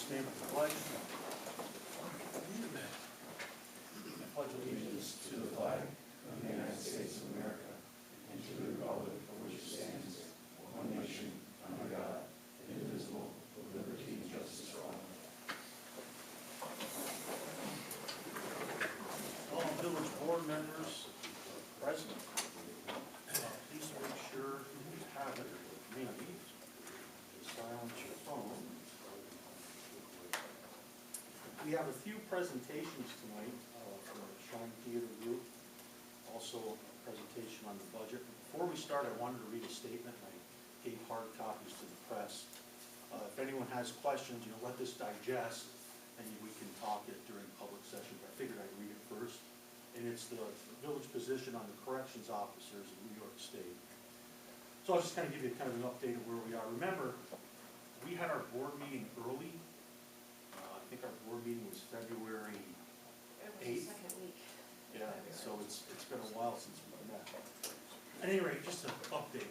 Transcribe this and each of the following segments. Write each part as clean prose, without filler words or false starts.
stand for the pledge. I pledge allegiance to the flag of the United States of America and to the republic for which it stands, one nation, under God, indivisible, with liberty and justice for all. All village board members present, please make sure you have it with me. Silence your phone. We have a few presentations tonight from the Shine Theater Group, also a presentation on the budget. Before we start, I wanted to read a statement. I gave hard copies to the press. If anyone has questions, let this digest, and we can talk it during public session. But I figured I'd read it first. And it's the village position on the corrections officers in New York State. So I'll just kind of give you kind of an update of where we are. Remember, we had our board meeting early. I think our board meeting was February 8th. It was the second week. Yeah, so it's been a while since we met. At any rate, just an update.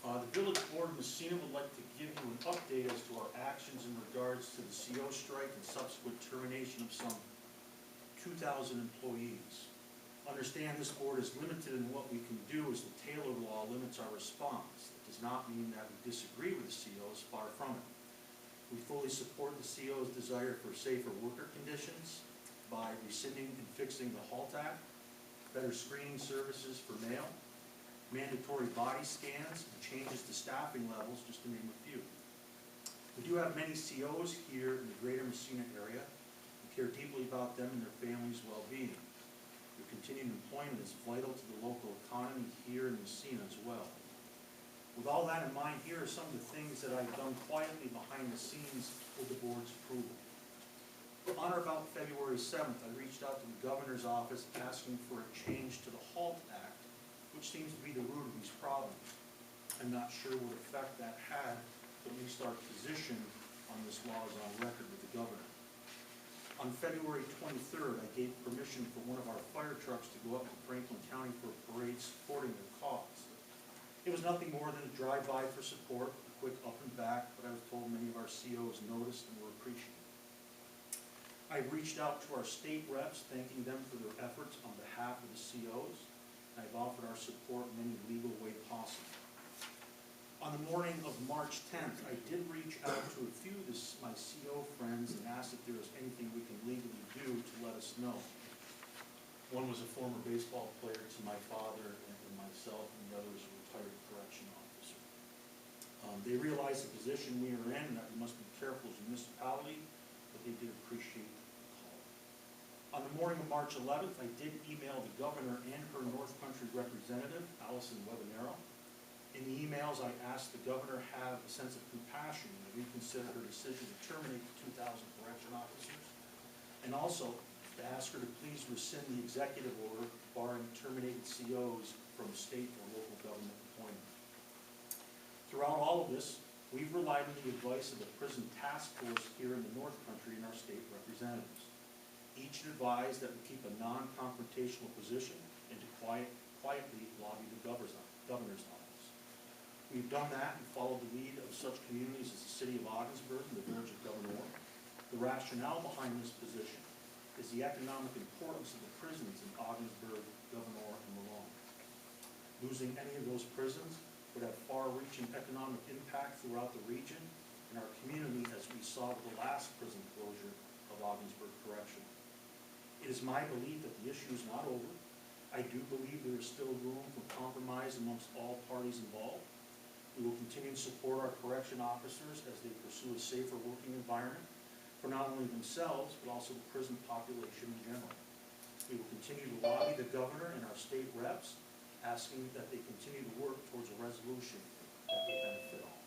The village board in Massena would like to give you an update as to our actions in regards to the CO strike and subsequent termination of some 2,000 employees. Understand this board is limited in what we can do as the Taylor Law limits our response. It does not mean that we disagree with the COs, far from it. We fully support the CO's desire for safer worker conditions by rescinding and fixing the HALT Act, better screening services for mail, mandatory body scans, and changes to staffing levels, just to name a few. We do have many COs here in the greater Massena area. We care deeply about them and their families' well-being. Your continued employment is vital to the local economy here in Massena as well. With all that in mind, here are some of the things that I've done quietly behind the scenes with the board's approval. On or about February 7th, I reached out to the governor's office asking for a change to the HALT Act, which seems to be the root of these problems. I'm not sure what effect that had, but at least our position on this law is on record with the governor. On February 23rd, I gave permission for one of our fire trucks to go up to Franklin County for a parade supporting their cause. It was nothing more than a drive-by for support, a quick up and back, but I was told many of our COs noticed and were appreciative. I reached out to our state reps, thanking them for their efforts on behalf of the COs, and I've offered our support in any legal way possible. On the morning of March 10th, I did reach out to a few of my CO friends and asked if there was anything we can legally do to let us know. One was a former baseball player to my father and myself, and the other was a retired correction officer. They realized the position we are in and that we must be careful as a municipality, but they did appreciate the call. On the morning of March 11th, I did email the governor and her North Country representative, Allison Webanero. In the emails, I asked the governor to have a sense of compassion and reconsider her decision to terminate the 2,000 correction officers, and also to ask her to please rescind the executive order barring terminated COs from state or local government employment. Throughout all of this, we've relied on the advice of the prison task force here in the North Country and our state representatives. Each advised that we keep a non-confrontational position and to quietly lobby the governor's office. We've done that and followed the lead of such communities as the city of Ogdensburg and the village of Governor. The rationale behind this position is the economic importance of the prisons in Ogdensburg, Governor, and Malone. Losing any of those prisons would have far-reaching economic impact throughout the region and our community, as we saw with the last prison closure of Ogdensburg Correctional. It is my belief that the issue is not over. I do believe there is still room for compromise amongst all parties involved. We will continue to support our correction officers as they pursue a safer working environment for not only themselves, but also the prison population in general. We will continue to lobby the governor and our state reps, asking that they continue to work towards a resolution that will benefit all.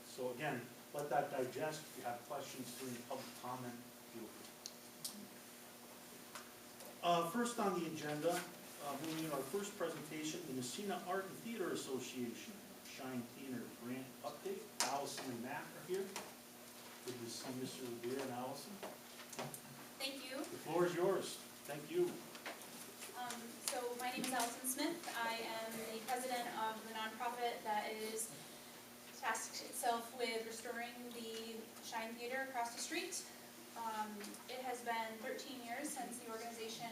So again, let that digest. If you have questions during the public comment, feel free. First on the agenda, moving in our first presentation, the Massena Art and Theater Association Shine Theater Grant Update. Allison and Matt are here. Good to see Mr. Revere and Allison. Thank you. The floor is yours. Thank you. So my name is Allison Smith. I am the president of the nonprofit that is tasked itself with restoring the Shine Theater Theater across the street. It has been 13 years since the organization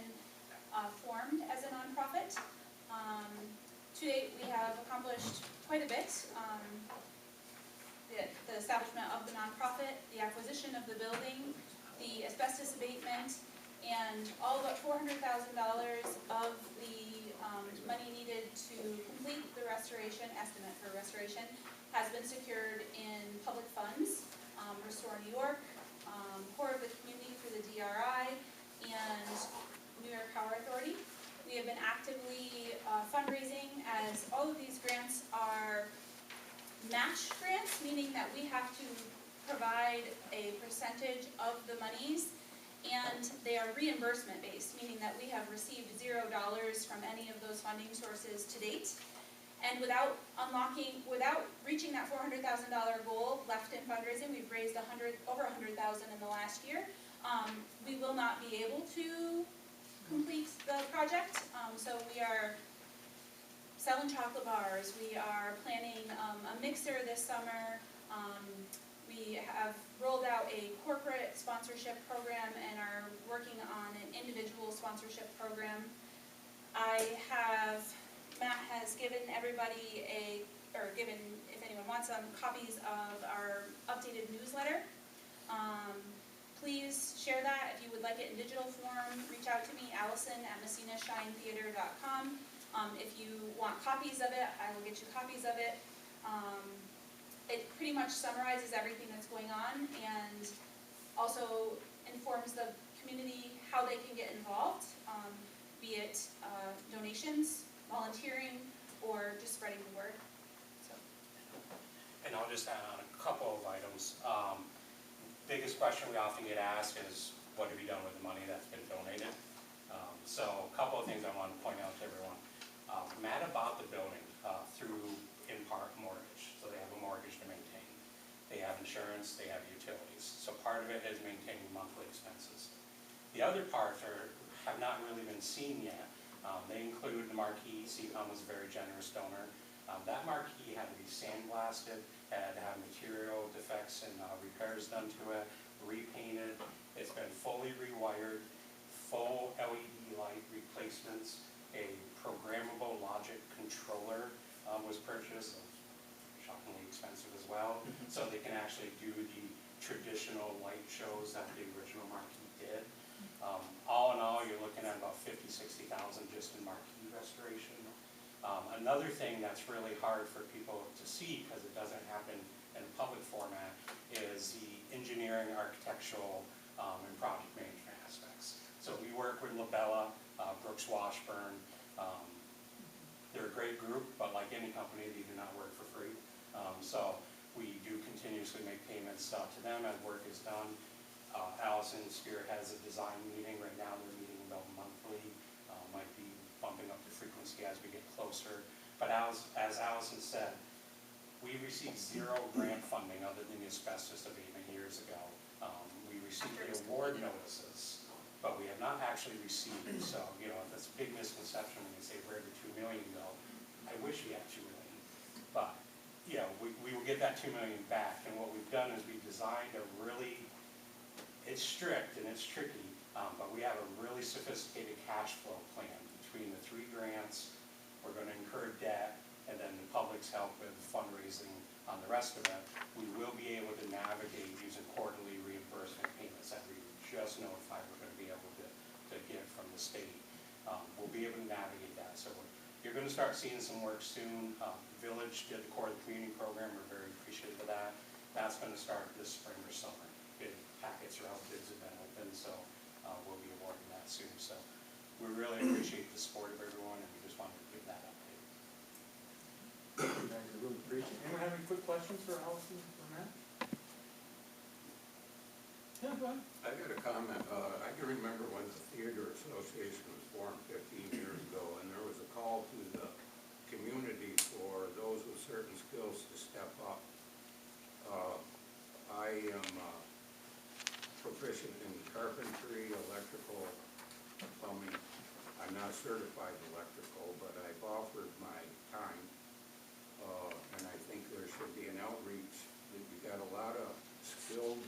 formed as a nonprofit. To date, we have accomplished quite a bit. The establishment of the nonprofit, the acquisition of the building, the asbestos abatement, and all but $400,000 of the money needed to complete the restoration, estimate for restoration, has been secured in public funds, Restore New York, Core of the Community through the DRI, and New York Power Authority. We have been actively fundraising, as all of these grants are match grants, meaning that we have to provide a percentage of the monies, and they are reimbursement based, meaning that we have received $0 from any of those funding sources to date. And without reaching that $400,000 goal left in fundraising, we've raised over $100,000 in the last year. We will not be able to complete the project, so we are selling chocolate bars. We are planning a mixer this summer. We have rolled out a corporate sponsorship program and are working on an individual sponsorship program. Matt has given everybody if anyone wants them, copies of our updated newsletter. Please share that. If you would like it in digital form, reach out to me, Allison@MassenaShineTheater.com. If you want copies of it, I will get you copies of it. It pretty much summarizes everything that's going on and also informs the community how they can get involved, be it donations, volunteering, or just spreading the word. So. And I'll just add on a couple of items. Biggest question we often get asked is, what have you done with the money that's been donated? So a couple of things I want to point out to everyone. Matt bought the building through, in part, mortgage. So they have a mortgage to maintain. They have insurance, they have utilities. So part of it is maintaining monthly expenses. The other parts have not really been seen yet. They include the marquee. CCOM was a very generous donor. That marquee had to be sandblasted, had to have material defects and repairs done to it, repainted. It's been fully rewired, full LED light replacements, a programmable logic controller was purchased, shockingly expensive as well, so they can actually do the traditional light shows that the original marquee did. All in all, you're looking at about $50,000–$60,000 just in marquee restoration. Another thing that's really hard for people to see, because it doesn't happen in a public format, is the engineering, architectural, and project management aspects. So we work with Labella, Brooks Washburn. They're a great group, but like any company, they do not work for free. So we do continuously make payments to them as work is done. Allison spearheads a design meeting. Right now they're meeting about monthly. Might be bumping up the frequency as we get closer. But as Allison said, we received 0 grant funding other than the asbestos abatement years ago. We received the award notices, but we have not actually received it. So, you know, that's a big misconception when they say, where did $2 million go? I wish we had $2 million. But, you know, we will get that $2 million back. And what we've done is we've designed a really, it's strict and it's tricky, but we have a really sophisticated cash flow plan between the 3 grants. We're going to incur debt, and then the public's help with fundraising on the rest of it. We will be able to navigate using quarterly reimbursement payments that we just notified we're going to be able to get from the state. We'll be able to navigate that. So you're going to start seeing some work soon. Village did the Core of the Community program. We're very appreciative of that. That's going to start this spring or summer. Bid packets are out, bids have been open, so we'll be awarding that soon. So we really appreciate the support of everyone, and we just wanted to give that update. Guys, I really appreciate it. Anyone have any quick questions for Allison or Matt? Yeah, go ahead. I got a comment. I can remember when the Theater Association was formed 15 years ago, and there was a call to the community for those with certain skills to step up. I am proficient in carpentry, electrical, plumbing. I'm not certified electrical, but I've offered my time, and I think there should be an outreach. You've got a lot of skilled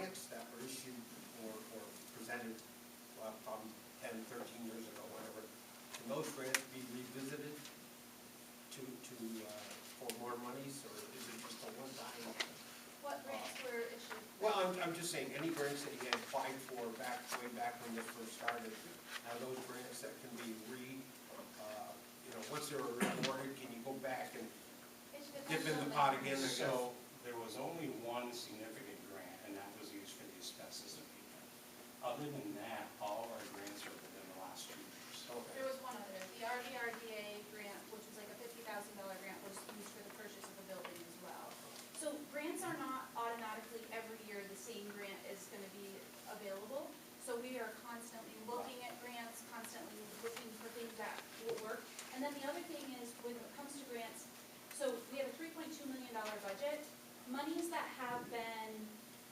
grants that were issued or presented, well, probably 10, 13 years ago, whatever, can those grants be revisited for more monies, or is it just a one-time? What grants were issued? Well, I'm just saying, any grants that you had applied for way back when this first started, are those grants that can be once they're awarded, can you go back and It dip depends in on the pot again? I guess? So there was only one significant grant, and that was used for the asbestos abatement. Other than that, all of our grants are within the last 2 years. There was one other, the RDRDA grant, which was like a $50,000 grant, was used for the purchase of a building as well. So grants are not automatically every year the same grant is gonna be available. So we are constantly looking at grants, constantly looking for things that will work. And then the other thing is, when it comes to grants, so we have a $3.2 million budget. Monies that have been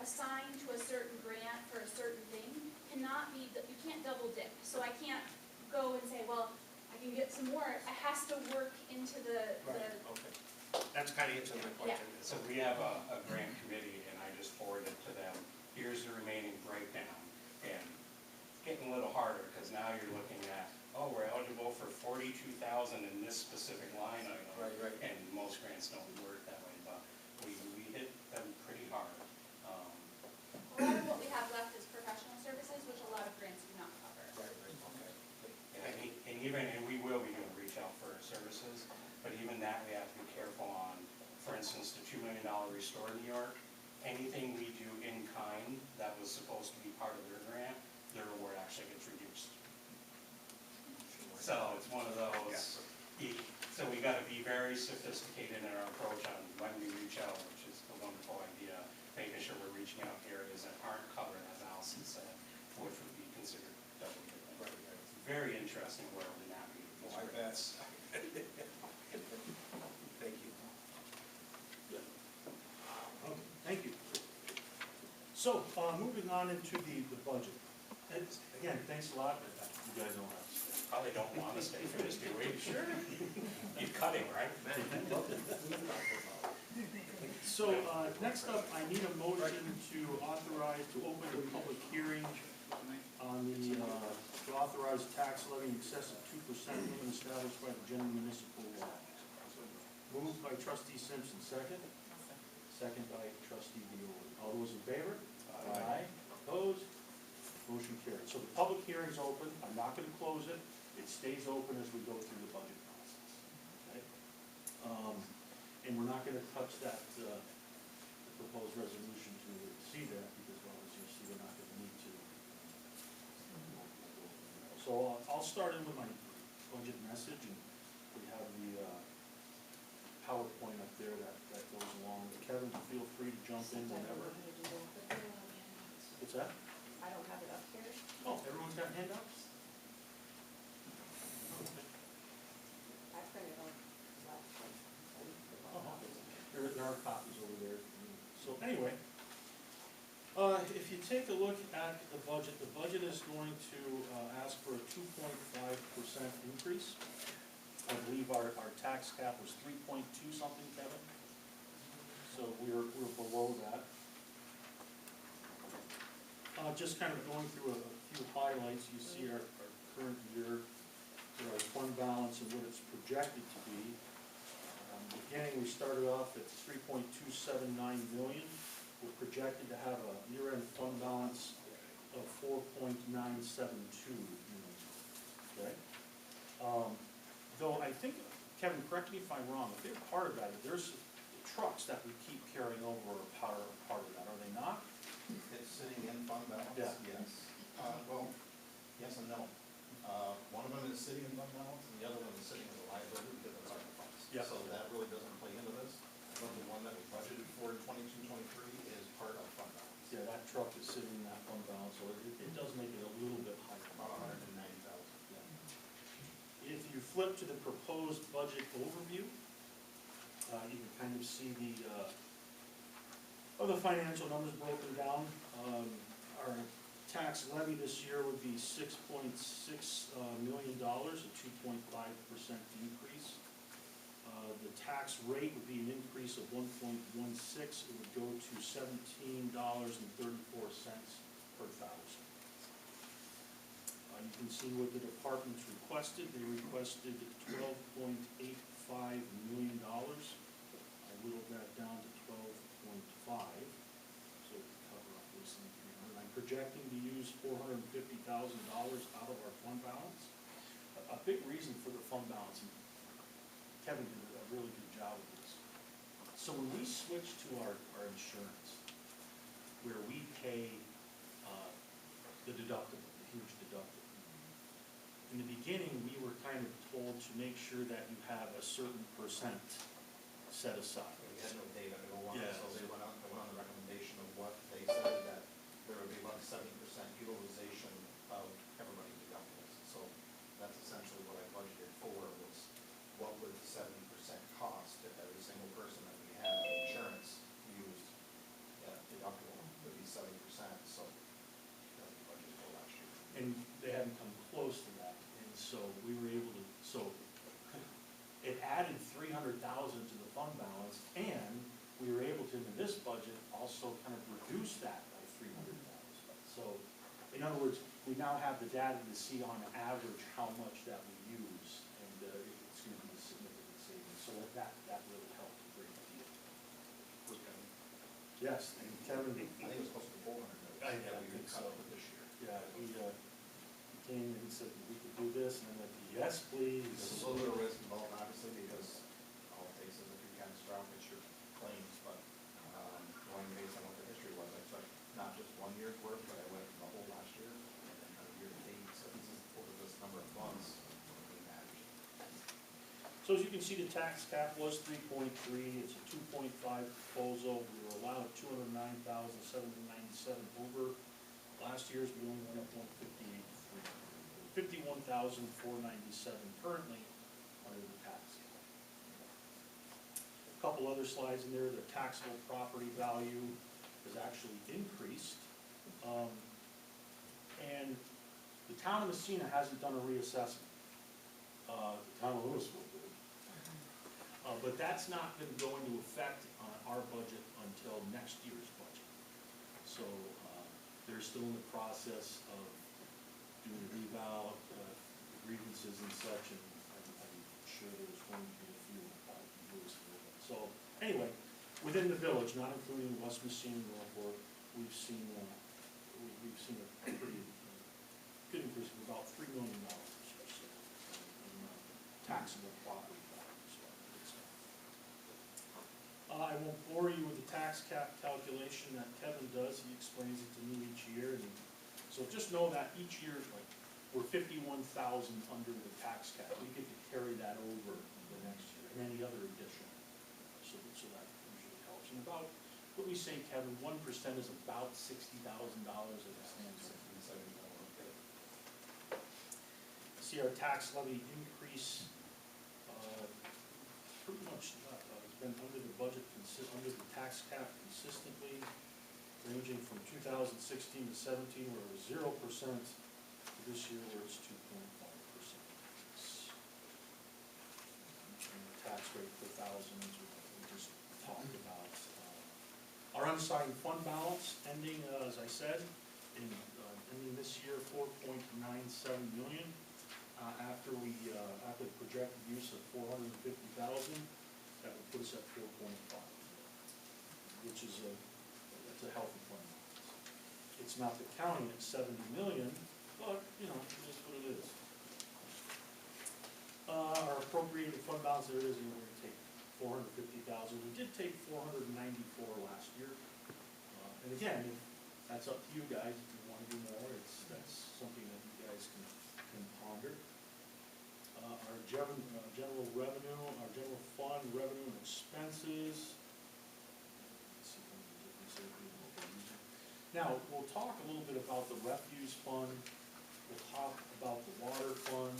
assigned to a certain grant for a certain thing cannot be, you can't double dip. So I can't go and say, well, I can get some more. It has to work into the Right, okay. That's kind of answering my question. So we have a grant committee, and I just forwarded to them, here's the remaining breakdown. And getting a little harder, because now you're looking at, oh, we're eligible for 42,000 in this specific line item. Right. And most grants don't work that way, but we hit them pretty hard. A lot of what we have left is professional services, which a lot of grants do not cover. Right, okay. And we will be doing reach out for services, but even that we have to be careful on. For instance, the $2 million restore New York, anything we do in kind that was supposed to be part of their grant, their award actually gets reduced. So it's one of those, so we gotta be very sophisticated in our approach on when we reach out, which is a wonderful idea, making sure we're reaching out to areas that aren't covered, as Allison said, which would be considered double dipping. Right. It's a very interesting world to navigate. these Well, I grants. bet. Thank you. Okay, thank you. So, moving on into the budget. And again, thanks a lot, but you guys don't have to stay. Probably don't want to stay for this, do we? Sure. You're cutting, right? So, next up, I need a motion to authorize, to open a public hearing on to authorize tax levy in excess of 2% limit established by the general municipal law. Moved by trustee Simpson, second. Second by trustee Diori. All those in favor? Aye. Opposed? Motion carried. So the public hearing's open. I'm not gonna close it. It stays open as we go through the budget process. Okay? And we're not gonna touch that, the proposed resolution to see that, because, well, as you see, we're not gonna need to. So I'll start in with my budget message, and we have the PowerPoint up there that goes along. Kevin, feel free to jump in whenever. What's that? I don't have it up here. Oh, everyone's got handouts? I printed on last one. There are copies over there. So anyway, if you take a look at the budget is going to ask for a 2.5% increase. I believe our tax cap was 3.2 something, Kevin. So we're below that. Just kind of going through a few highlights, you see our current year, our fund balance and what it's projected to be. Beginning, we started off at 3.279 million. We're projected to have a year-end fund balance of 4.972 million. Okay? Though I think, Kevin, correct me if I'm wrong, a big part of that, there's trucks that we keep carrying over are part of that, are they not? It's sitting in fund balance? Yeah. Yes. Well, yes and no. One of them is sitting in fund balance, and the other one is sitting as a liability because it's ARPA funds. Yeah. So that really doesn't play into this, but the one that we budgeted for in 22-23 is part of fund balance. Yeah, that truck is sitting in that fund balance, so it does make it a little bit higher. About 190,000. Yeah. If you flip to the proposed budget overview, you can kind of see the financial numbers broken down. Our tax levy this year would be $6.6 million, a 2.5% decrease. The tax rate would be an increase of 1.16. It would go to $17.34 per thousand. You can see what the departments requested. They requested $12.85 million. I whittled that down to 12.5, so we cover obviously 300. I'm projecting to use $450,000 out of our fund balance. A big reason for the fund balance, and Kevin did a really good job with this. So when we switched to our insurance, where we pay the deductible, the huge deductible, in the beginning, we were kind of told to make sure that you have a certain percent set aside. We had no data to go on, Yeah. so they went on the recommendation of what they said, that there would be about 70% utilization of everybody's deductibles. So that's essentially what I budgeted for, was what would the 70% cost if every single person that we had in insurance used that deductible, would be 70%, so that's the budget for last year. And they haven't come close to that, and so we were able to, so it added 300,000 to the fund balance, and we were able to, in this budget, also kind of reduce that by 300,000. So, in other words, we now have the data to see on average how much that we use, and it's gonna be a significant savings, so that really helped a great deal. Yes, and Kevin, I think it was close to 400 I that we think cut so. over this year. yeah, he came and said we could do this, and I'm like, yes, please. There's a little bit of risk involved, obviously, because all it takes is a few catastrophic claims, but going based on what the history was, I took not just 1 year's worth, but I went from the whole last year and then kind of year to date, so this is over this number of months, we managed. So as you can see, the tax cap was 3.3, it's a 2.5 proposal, we were allowed 209,797 over. Last year's, we only went up 51,497 currently under the tax cap. A couple other slides in there, the taxable property value has actually increased. And the town of Massena hasn't done a reassessment. The town of Louisville did. But that's not going to go into effect on our budget until next year's budget. So they're still in the process of doing the reval, grievances and such, and I'm sure there's going to be a few Louisville. So anyway, within the village, not including West Massena and Norfolk, we've seen a pretty good increase of about $3 million or so in taxable property values. I won't bore you with the tax cap calculation that Kevin does. He explains it to me each year. And so just know that each year, like, we're 51,000 under the tax cap. We get to carry that over the next year and any other addition. So that usually helps. And about, what we say, Kevin, 1% is about $60,000 as it stands. See our tax levy increase, pretty much it's been under the budget, under the tax cap consistently, ranging from 2016 to 17, where it was 0%, to this year where it's 2.5%. And the tax rate per thousand, as we just talked about. Our unsigned fund balance ending, as I said, ending this year 4.97 million. After the projected use of 450,000, that would put us at 4.5, which is that's a healthy fund balance. It's not the county at 70 million, but you know, it is what it is. Our appropriated fund balance, there it is, we're going to take 450,000. We did take 494 last year, and again, that's up to you guys. If you want to do more, that's something that you guys can ponder. Our general revenue, our general fund revenue and expenses. Let's see if I can get this over. Now, we'll talk a little bit about the refuse fund, we'll talk about the water fund,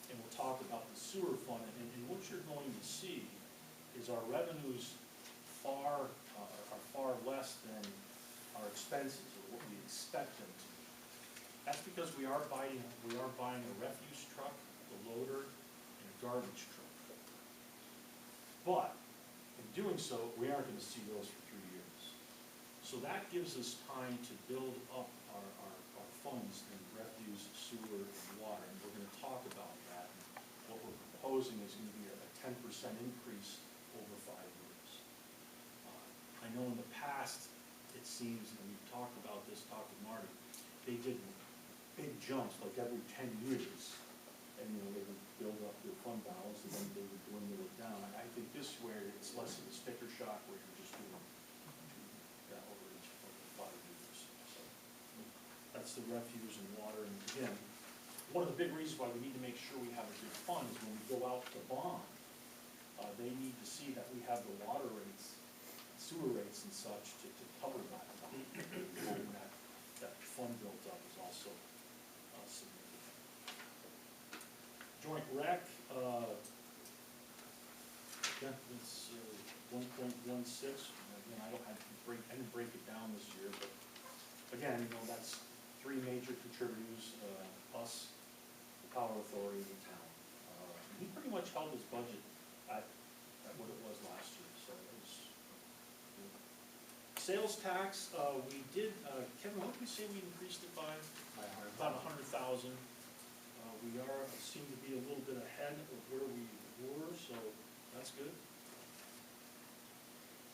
and we'll talk about the sewer fund. And what you're going to see is our revenues are far less than our expenses, or what we expect them to be. That's because we are buying a refuse truck, a loader, and a garbage truck. But in doing so, we aren't gonna see those for 3 years. So that gives us time to build up our funds in refuse, sewer, and water, and we're gonna talk about that. What we're proposing is gonna be a 10% increase over 5 years. I know in the past, it seems, and we've talked about this, talked with Marty, they did big jumps, like every 10 years, and, you know, they would build up their fund balance, and then they would dwindle it down. I think this way, it's less of a sticker shock, where you're just doing that over each of the 5 years. So that's the refuse and water, and again, one of the big reasons why we need to make sure we have a good fund is when we go out to bond, they need to see that we have the water rates, sewer rates and such to cover that. And that fund built up is also significant. Joint rec, again, it's 1.16. Again, I didn't break it down this year, but again, you know, that's 3 major contributors, us, the Power Authority, and the town. And he pretty much held his budget at what it was last year, so it was good. Sales tax, we did, Kevin, what did we say we increased it by? By 100,000. About 100,000. We seem to be a little bit ahead of where we were, so that's good.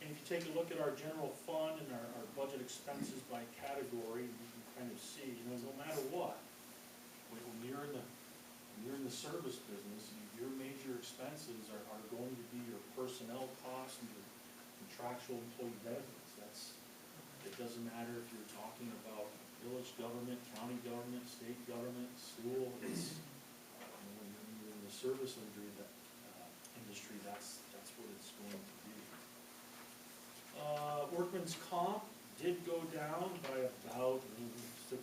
And if you take a look at our general fund and our budget expenses by category, you can kind of see, you know, no matter what, when you're in the service business, your major expenses are going to be your personnel costs and your contractual employee benefits. It doesn't matter if you're talking about village government, county government, state government, school, it's, when you're in the service industry, that's what it's going to be. Workman's comp did go down by about $6,000.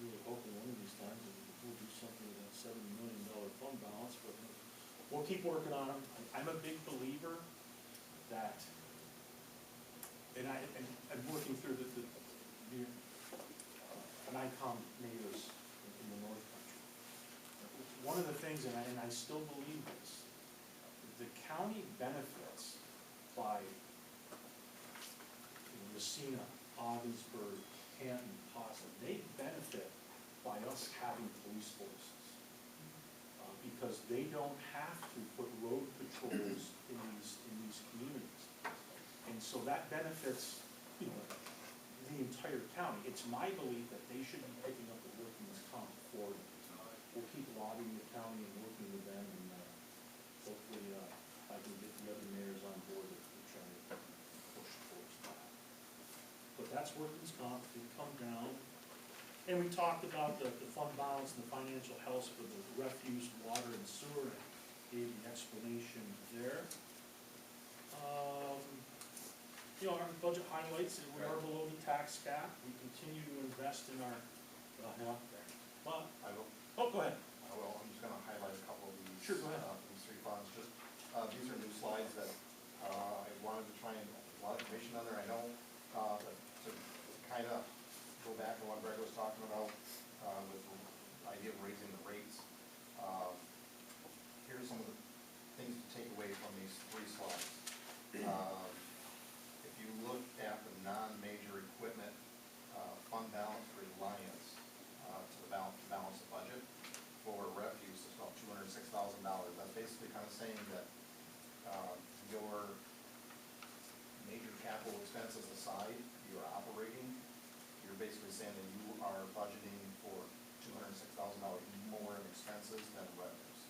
Really hoping one of these times that we'll do something with that $70 million fund balance, but we'll keep working on them. I'm a big believer that, and I'm working through the NICOM neighbors in the North Country. One of the things, and I still believe this, the county benefits by Massena, Ogdensburg, Canton, Possum, they benefit by us having police forces. Because they don't have to put road patrols in these communities. And so that benefits, you know, the entire county. It's my belief that they should be picking up the workman's comp for them. We'll keep lobbying the county and working with them, and hopefully I can get the other mayors on board to try to push towards that. But that's workman's comp, it come down. And we talked about the fund balance and the financial health for the refuse, water, and sewer, and gave the explanation there. You know, our budget highlights, we are below the tax cap. We continue to invest in our, well, I will, go ahead. I'm just gonna highlight a couple of these. Sure, go ahead. These 3 funds, just, these are new slides that, I wanted to try and, a lot of information on there, I know, but to kind of go back to what Greg was talking about, with the idea of raising the rates. Here's some of the things to take away from these 3 slides. If you look at the non-major equipment, fund balance reliance, to the balance of budget for refuse, it's about $206,000. That's basically kind of saying that, your major capital expenses aside, your operating, you're basically saying that you are budgeting for $206,000 more in expenses than revenues.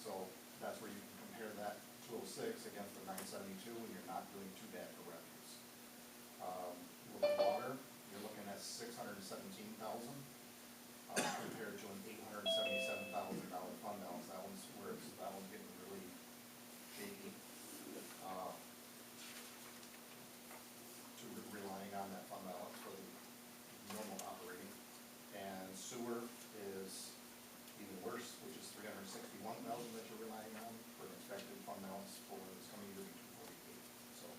So that's where you can compare that 206 against the 972, and you're not doing too bad for revenues. With water, you're looking at $617,000 compared to an $877,000 fund balance. That one's getting really shaky. Relying on that fund balance for the normal operating. And sewer is even worse, which is $361,000 that you're relying on for an expected fund balance for this coming year, 248. So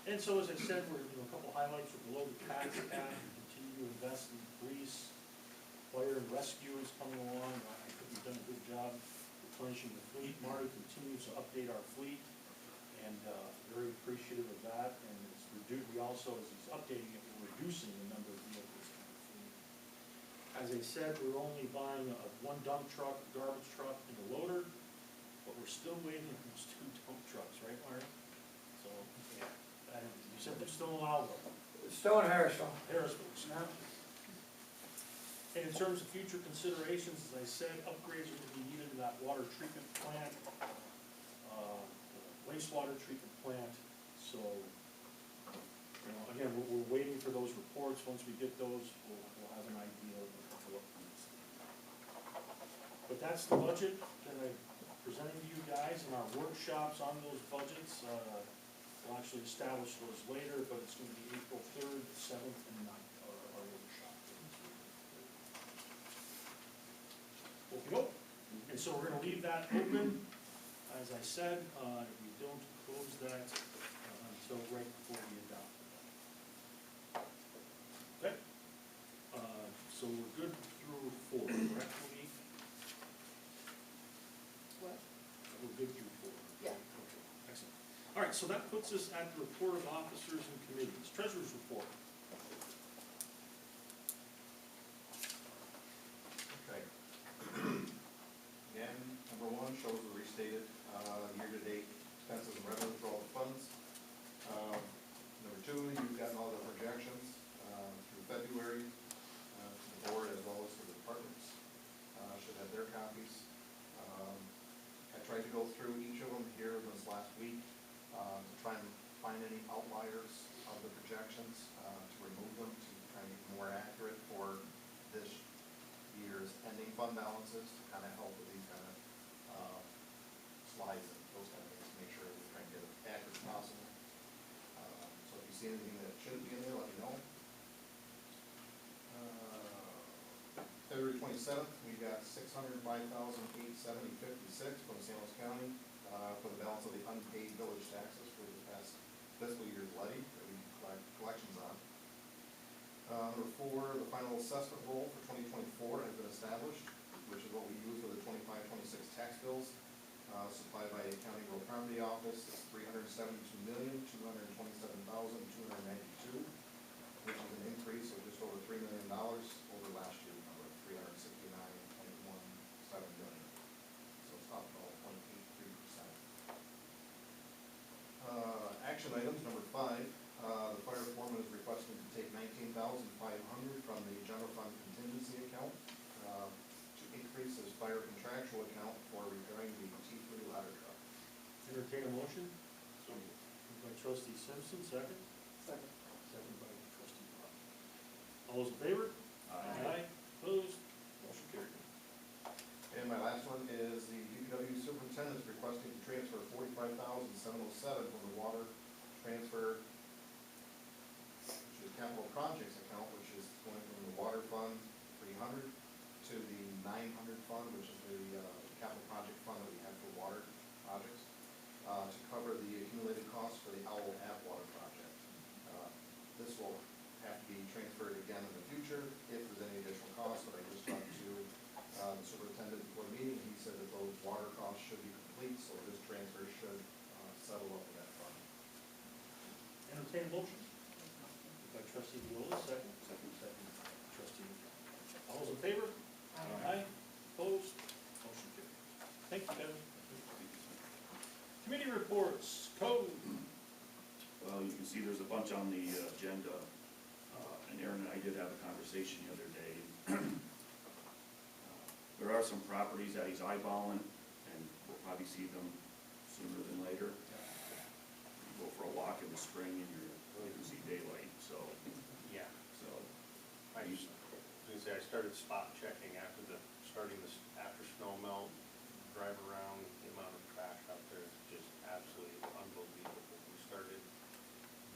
And so, as I said, we're, a couple highlights are below the tax cap, we continue to invest in police, fire and rescue is coming along, I think we've done a good job replenishing the fleet. Marty continues to update our fleet, and, very appreciative of that, and we also, as he's updating it, we're reducing the number of vehicles in our fleet. As I said, we're only buying one dump truck, garbage truck, and a loader, but we're still waiting on those 2 dump trucks, right, Marty? So, yeah, you said they're still in Alva. Still in Harrisville. Harrisburg, snap. And in terms of future considerations, as I said, upgrades are gonna be needed in that water treatment plant, wastewater treatment plant, so, again, we're waiting for those reports. Once we get those, we'll have an idea of what needs. But that's the budget that I'm presenting to you guys, and our workshops on those budgets, we'll actually establish those later, but it's gonna be April 3rd, 7th, and 9th, our workshop. Okey-doke. And so we're gonna leave that open, as I said, we don't close that until right before we adopt it. Okay? So we're good through 4, correct, Monique? What? We're good through 4. Yeah. Okay, excellent. All right, so that puts us at the report of officers and committees. Treasurer's report. Okay. Again, number 1 shows the restated year-to-date expenses and revenue for all the funds. Number 2, you've gotten all the projections through February to the board as well as to the departments. Should have their copies. I tried to go through each of them here this last week to try and find any outliers of the projections, to remove them, to try and get more accurate for this year's ending fund balances, to kind of help with these kind of slides and those kind of things, to make sure we're trying to get it accurate as possible. So if you see anything that shouldn't be in there, let me know. February 27th, we got $605,870.56 from San Luis County for the balance of the unpaid village taxes for the past fiscal year's levy that we collect collections on. Number 4, the final assessment roll for 2024 has been established, which is what we use for the 25-26 tax bills supplied by the County Real Property Office. It's $372,227,292, which is an increase of just over $3 million over last year's number of $369.17 million. So it's up about 0.83%. Action items, number 5, the fire foreman is requesting to take $19,500 from the general fund contingency account to increase his fire contractual account for repairing the T3 ladder truck. Entertain a motion? So moved. Moved by trustee Simpson, second? Second. Second by trustee Rob. All those in favor? Aye. Opposed? Motion carried. And my last one is the DPW superintendent is requesting to transfer $45,707 from the water transfer, which is capital projects account, which is going from the water fund 300 to the 900 fund, which is the capital project fund that we have for water projects, to cover the accumulated costs for the Owl Ave water project. This will have to be transferred again in the future if there's any additional costs, but I just talked to the superintendent before the meeting, he said that those water costs should be complete, so this transfer should settle up in that fund. Entertain a motion? Moved by trustee Viola, second? Second by trustee McDonald. All those in favor? Aye. Opposed? Motion carried. Thank you, Kevin. Committee reports, code. Well, you can see there's a bunch on the agenda, and Aaron and I did have a conversation the other day. There are some properties that he's eyeballing, and we'll probably see them sooner than later. You go for a walk in the spring and you can see daylight, so. Yeah, So. I was gonna say, I started spot checking after snow melt, drive around, the amount of trash out there is just absolutely unbelievable. We started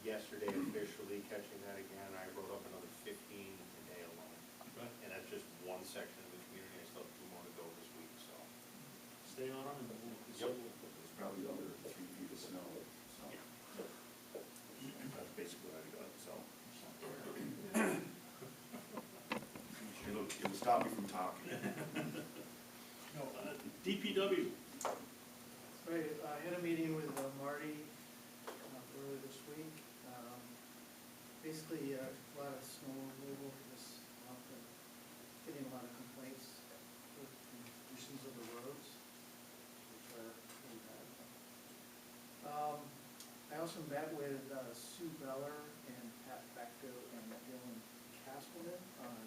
yesterday officially catching that again, I wrote up another 15 today alone. And that's just one section of the community, I still have 2 more to go this week, so. Stay on them and we'll. Yep. There's probably other 3 feet of snow, so. It would stop me from talking. DPW, Right, I had a meeting with Marty earlier this week. Basically, a lot of snow removal this month, and getting a lot of complaints with the conditions of the roads, which are pretty bad. I also met with Sue Beller and Pat Becko and Dylan Castleman on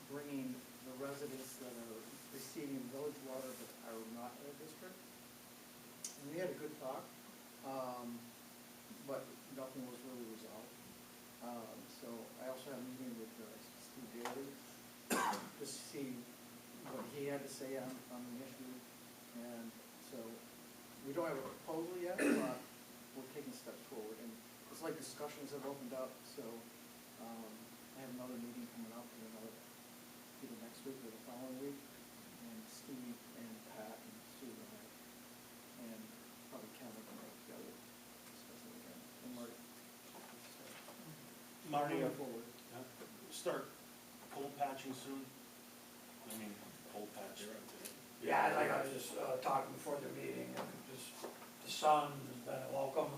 bringing the residents that are receiving village water but are not in the district. And we had a good talk, but nothing was really resolved. So I also had a meeting with Steve Daly, just to see what he had to say on the issue. And so we don't have a proposal yet, but we're taking steps forward. And it's like discussions have opened up, so I have another meeting coming up in either next week or the following week. And Steve and Pat and Sue and I, and probably Ken will come together, discuss it again. And Marty. Marty, Moving forward. start cold patching soon? I mean, cold patch. Yeah, like I was just talking before the meeting, just the sun has been welcome.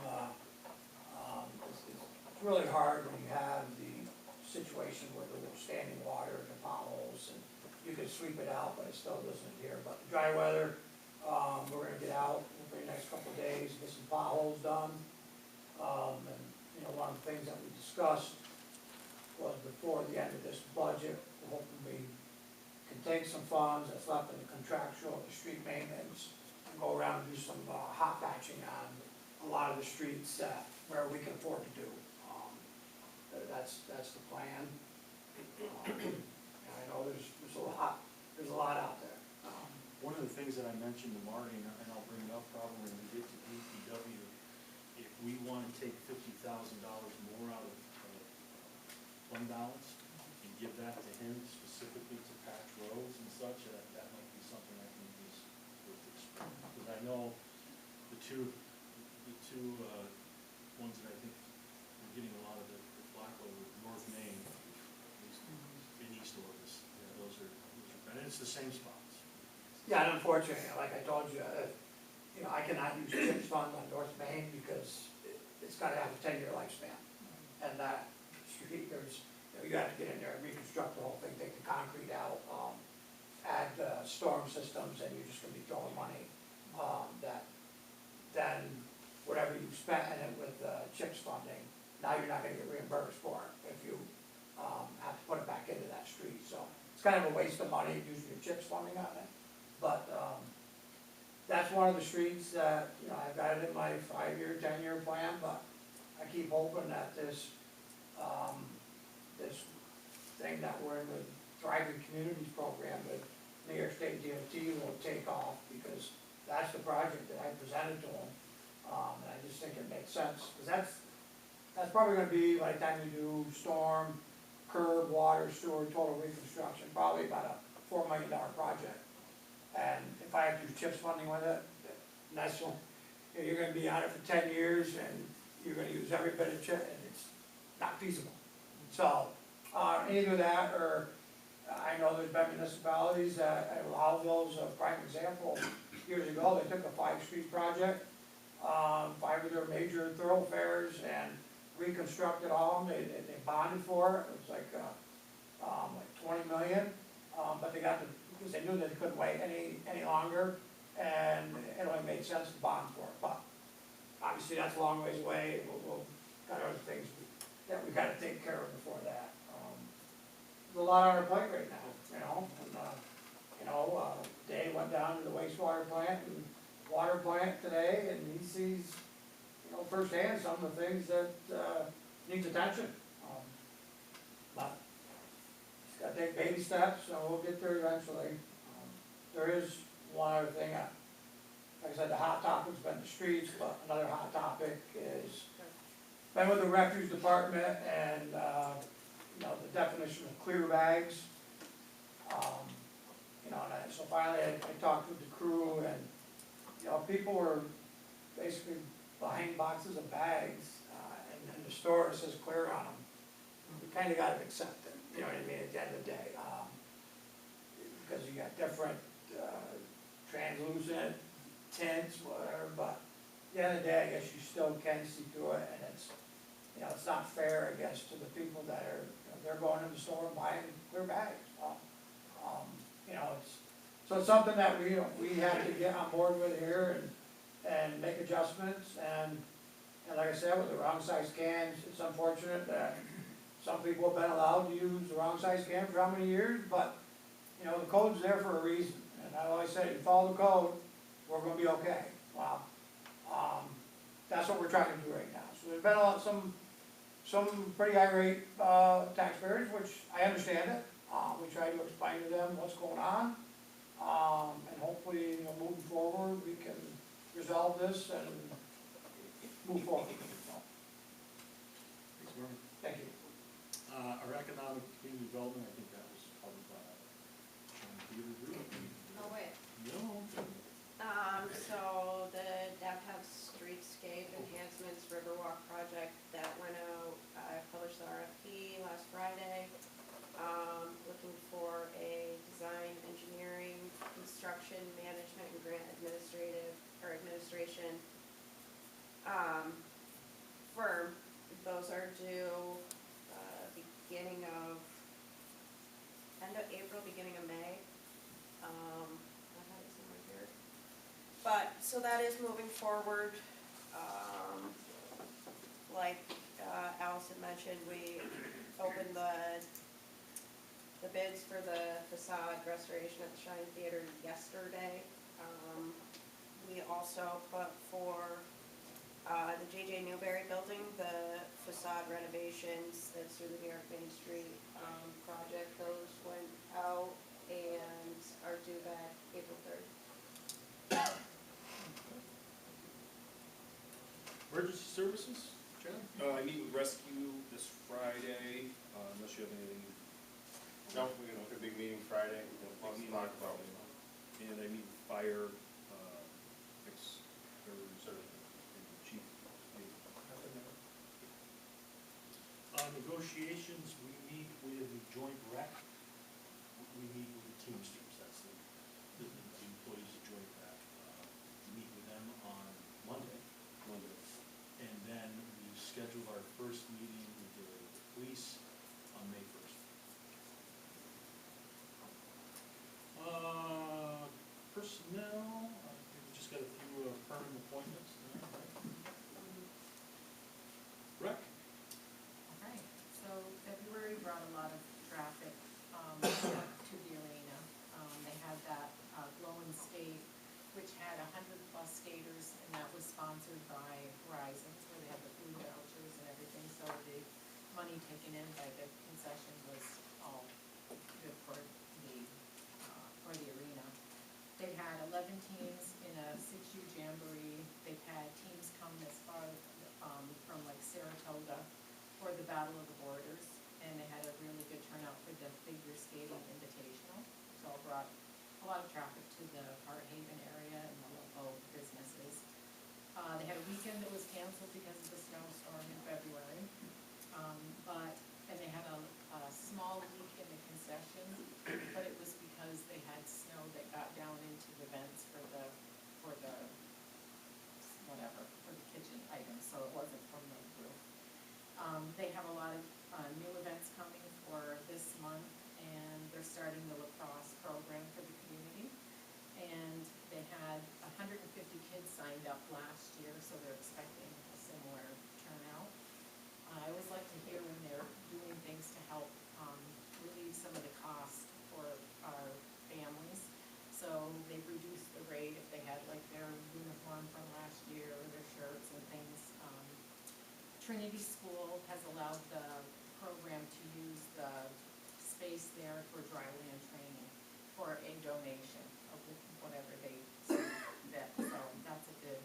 It's really hard when you have the situation where the standing water and the potholes, and you can sweep it out, but it still doesn't adhere. But the dry weather, we're gonna get out for the next couple of days, get some potholes done. And, you know, one of the things that we discussed was before the end of this budget, we're hoping we can take some funds that's left in the contractual, the street maintenance, and go around and do some hot patching on a lot of the streets where we can afford to do. That's the plan. And I know there's a lot out there. One of the things that I mentioned to Marty, and I'll bring it up probably when we get to DPW, if we want to take $50,000 more out of fund balance and give that to him specifically to patch roads and such, that might be something I think is worth exploring. Because I know the two ones that I think we're getting a lot of the flack over, North Main, in East Orbis, those are, and it's the same spots. Yeah, and unfortunately, like I told you, you know, I cannot use CHIPS fund on North Main because it's gotta have a 10-year lifespan. And that street, you have to get in there and reconstruct the whole thing, take the concrete out, add storm systems, and you're just gonna be throwing money, that then whatever you spent in it with CHIPS funding, now you're not gonna get reimbursed for it if you have to put it back into that street. So it's kind of a waste of money using your CHIPS funding on it. But that's one of the streets that, you know, I've got it in my 5-year, 10-year plan, but I keep hoping that this thing that we're in the Thriving Communities program with New York State DOT will take off, because that's the project that I presented to them. And I just think it makes sense, because that's probably gonna be, by the time you do storm, curb, water, sewer, total reconstruction, probably about a $4 million project. And if I have to do CHIPS funding with it, that's, you know, you're gonna be on it for 10 years, and you're gonna use every bit of CHIPS, and it's not feasible. So, either that, or I know there's been municipalities that, Howellville's a prime example. Years ago, they took a 5-street project, 5 of their major thoroughfares, and reconstructed all of them. They bonded for it. It was like 20 million, but they got because they knew they couldn't wait any longer, and it only made sense to bond for it. But obviously, that's a long ways away. We'll got other things that we got to take care of before that. There's a lot on our plate right now, you know. And, Dave went down to the wastewater plant and water plant today, and he sees, you know, firsthand some of the things that needs attention. But just gotta take baby steps, and we'll get there eventually. There is one other thing. Like I said, the hot topic's been the streets, but another hot topic is been with the refuse department and you know, the definition of clear bags. You know, and so finally I talked with the crew, and you know, people were basically buying boxes of bags, and the store says clear on them. We kind of got to accept it. you know what I mean, at the end of the day. Because you got different, translucent tints, whatever, but at the end of the day, I guess you still can see through it, and it's, you know, it's not fair, I guess, to the people that are, you know, they're going in the store and buying clear bags. Well, you know, so it's something that we, we have to get on board with here and make adjustments, and like I said, with the wrong size cans, it's unfortunate that some people have been allowed to use the wrong size can for how many years, but, you know, the code's there for a reason, and I always say, if you follow the code, we're gonna be okay. Well, that's what we're trying to do right now. So there's been some pretty irate, taxpayers, which I understand it. We try to explain to them what's going on, and hopefully, you know, moving forward, we can resolve this and move forward. So, Thanks, Norman. thank you. Our economic community development, I think that was covered by John Peter. Oh, wait. No. So the DAPF Streetscape Enhancements Riverwalk project that went out, I published the RFP last Friday. Looking for a design, engineering, construction, management, and grant administration, firm. Those are due, end of April, beginning of May. I have it somewhere here. But, so that is moving forward. Like Allison mentioned, we opened the bids for the facade restoration at the Shine Theater yesterday. We also put for the J.J. Newberry building, the facade renovations that's through the New York Main Street project. Those went out and are due back April 3rd. Emergency services, John? I meet with rescue this Friday, unless you have anything. No, we're gonna have a big meeting Friday, lots to talk about. And I meet with fire, sort of, chief. Negotiations, we meet with the joint rec, we meet with the Teamsters, that's the employees of joint rec. Meet with them on Monday, and then we schedule our first meeting with the police on May 1st. Personnel, we just got a few permanent appointments. Rec? Alright, so February brought a lot of traffic, to the arena. They had that, glow and skate, which had 100+ skaters, and that was sponsored by Verizon, where they had the food vouchers and everything, so the money taken in by the concession was all good for the arena. They had 11 teams in a 6U jamboree. They've had teams come as far, from like Saratoga for the Battle of the Borders, and they had a really good turnout for the figure skating invitational. So it brought a lot of traffic to the Hart Haven area and the local businesses. They had a weekend that was canceled because of the snowstorm in February, and they had a small leak in the concession, but it was because they had snow that got down into the vents for the kitchen items, so it wasn't from the roof. They have a lot of new events coming for this month, and they're starting the lacrosse program for the community. And they had 150 kids signed up last year, so they're expecting a similar turnout. I always like to hear when they're doing things to help relieve some of the cost for our families. So they've reduced the rate if they had like their uniform from last year or their shirts and things. Trinity School has allowed the program to use the space there for dry land training for a donation of whatever they that. So that's a good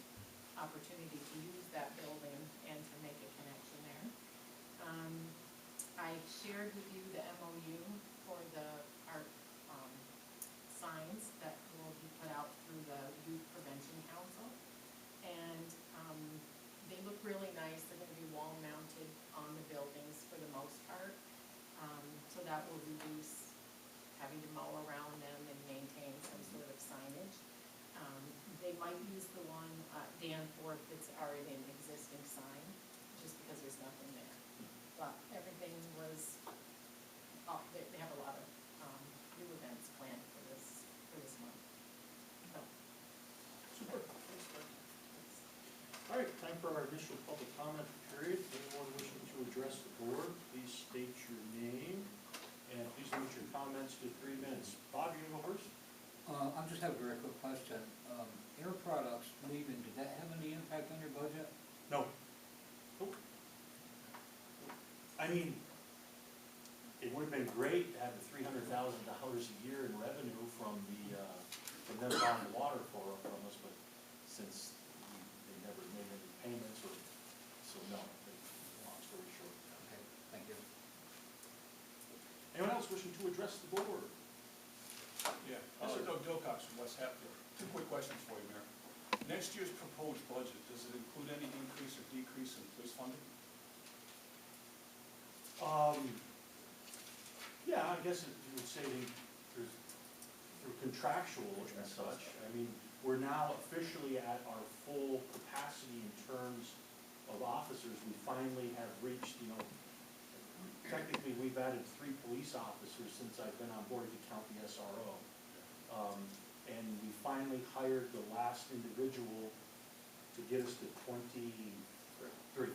opportunity to use that building and to make a connection there. I shared with you the MOU for the art signs that will be put out through the Youth Prevention Council. And they look really nice. They're going to be wall mounted on the buildings for the most part. So that having to mow around them and maintain some sort of signage. They might use the one, Danforth, that's already an existing sign, just because there's nothing there. But everything was, they have a lot of, new events planned for this month. So, Super. All right, time for our initial public comment period. Anyone wishing to address the board, please state your name, and please limit your comments to 3 minutes. Bob, you gonna go first? I just have a very quick question. Air Products leaving, did that have any impact on your budget? No. Nope. I mean, it would have been great to have the $300,000 a year in revenue from them buying the water from us, but since they never made any payments, so no, long story short. Okay, thank you. Anyone else wishing to address the board? Yeah, Mr. Doug Dilcox from West Hatfield. 2 quick questions for you, Mayor. Next year's proposed budget, does it include any increase or decrease in police funding? Yeah, I guess you would say there's through contractual and such. I mean, we're now officially at our full capacity in terms of officers. We finally have reached, technically we've added 3 police officers since I've been on board if you count the SRO. And we finally hired the last individual to get us to 23. Okay,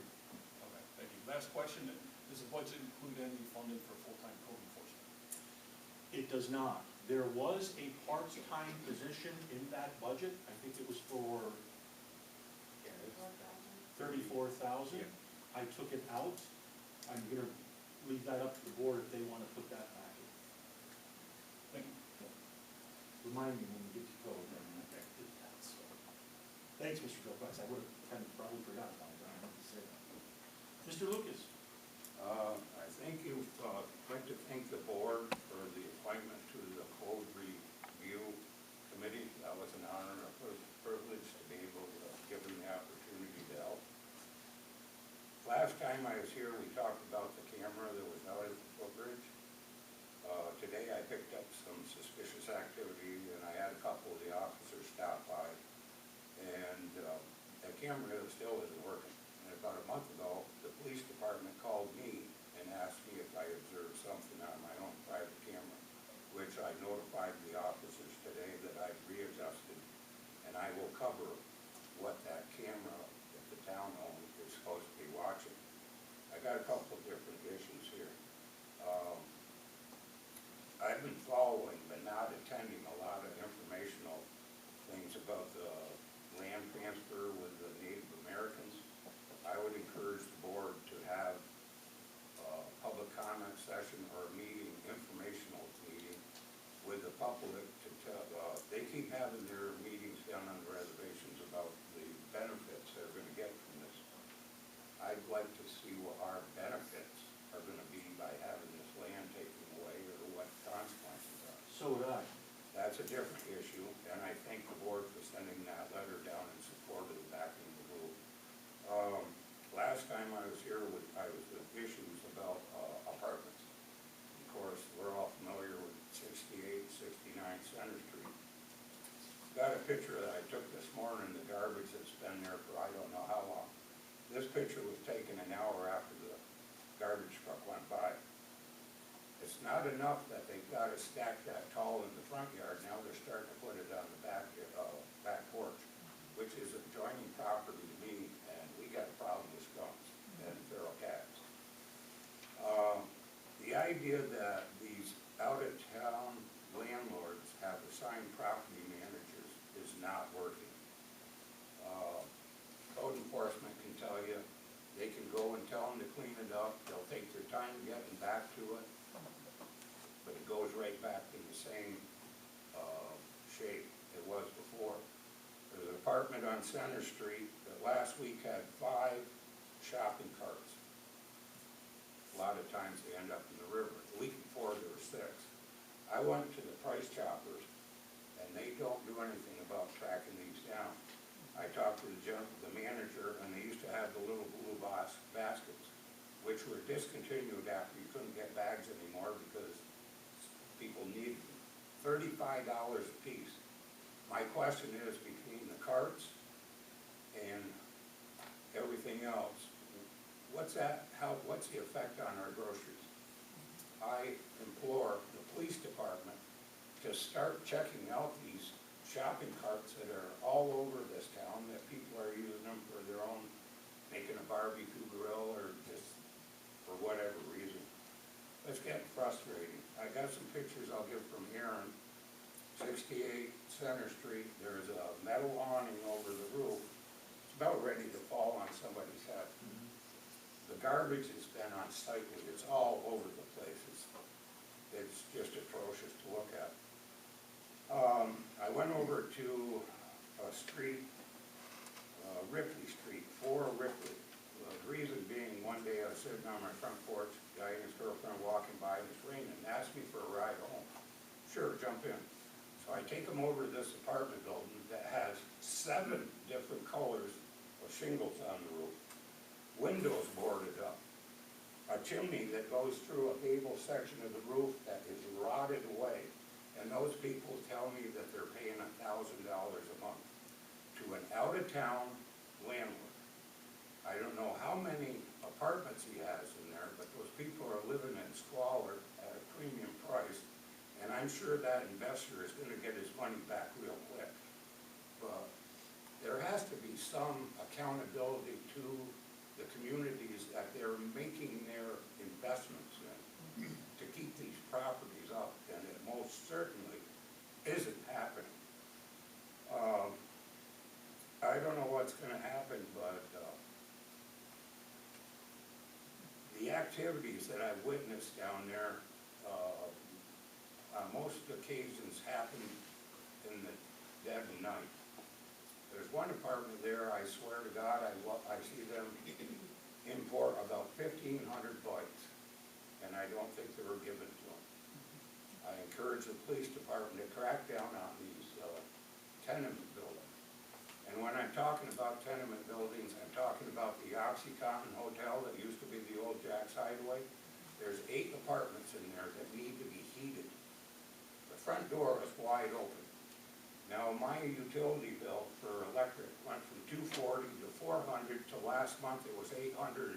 thank you. Last question, does the budget include any funding for full-time code enforcement? It does not. There was a part-time position in that budget. I think it was for 34,000. I took it out. I'm gonna leave that up to the board if they wanna put that back in. Thank you. Remind me when we get to code, then I did that, so. Thanks, Mr. Gilbrecht. I would have kind of probably forgot about that. I meant to say that. Mr. Lucas? I think you'd like to thank the board for the appointment to the code review committee. That was an honor and a privilege to be able to give them the opportunity to help. Last time I was here, we talked about the camera that was out at the footbridge. Today I picked up some suspicious activity and I had a couple of the officers stop by. And that camera still isn't working. And about a month ago, the police department called me and asked me if I observed something on my own private camera, which I notified the officers today that I've readjusted, and I will cover what that camera that the town owns is supposed to be watching. I got a couple of different issues here. I've been following but not attending a lot of informational things about the land transfer with the Native Americans. I would encourage the board to have a public comment session or a meeting, informational meeting with the public to tell, they keep having their meetings down on the reservations about the benefits they're gonna get from this. I'd like to see what our benefits are gonna be by having this land taken away or what consequences are. So would I. That's a different issue, and I thank the board for sending that letter down in support of the backing of the group. Last time I was here, I was with issues about apartments. Of course, we're all familiar with 68, 69 Center Street. Got a picture that I took this morning, the garbage that's been there for I don't know how long. This picture was taken an hour after the garbage truck went by. It's not enough that they've got to stack that tall in the front yard, now they're starting to put it on the back porch, which is adjoining property to me, and we got a problem with skunks and feral cats. The idea that these out-of-town landlords have assigned property managers is not working. Code enforcement can tell you, they can go and tell them to clean it up, they'll take their time getting back to it, but it goes right back to the same shape it was before. There's an apartment on Center Street that last week had 5 shopping carts. A lot of times they end up in the river. The week before there were 6. I went to the Price Choppers and they don't do anything about tracking these down. I talked to the manager, and they used to have the little blue baskets, which were discontinued after you couldn't get bags anymore because people needed them. $35 a piece. My question is, between the carts and everything else, what's the effect on our groceries? I implore the police department to start checking out these shopping carts that are all over this town, that people are using them for their own, making a barbecue grill or just for whatever reason. It's getting frustrating. I got some pictures I'll give from Aaron, 68 Center Street. There's a metal awning over the roof. It's about ready to fall on somebody's head. The garbage has been unsightly. It's all over the place. It's just atrocious to look at. I went over to a street, Ripley Street, 4 Ripley. The reason being, one day I was sitting on my front porch, guy and his girlfriend walking by, and it's raining, and asked me for a ride home. Sure, jump in. So I take them over to this apartment building that has 7 different colors of shingles on the roof, windows boarded up, a chimney that goes through a gable section of the roof that is rotted away. And those people tell me that they're paying $1,000 a month to an out-of-town landlord. I don't know how many apartments he has in there, but those people are living in squalor at a premium price, and I'm sure that investor is gonna get his money back real quick. But there has to be some accountability to the communities that they're making their investments in to keep these properties up, and it most certainly isn't happening. I don't know what's gonna happen, but the activities that I've witnessed down there, on most occasions happen in the dead of night. There's one apartment there, I swear to God, I see them import about 1,500 bikes, and I don't think they were given to them. I encourage the police department to crack down on these tenement buildings. And when I'm talking about tenement buildings, I'm talking about the OxyContin Hotel that used to be the old Jack's Hideaway. There's 8 apartments in there that need to be heated. The front door is wide open. Now, my utility bill for electric went from $240 to $400 to last month it was $890.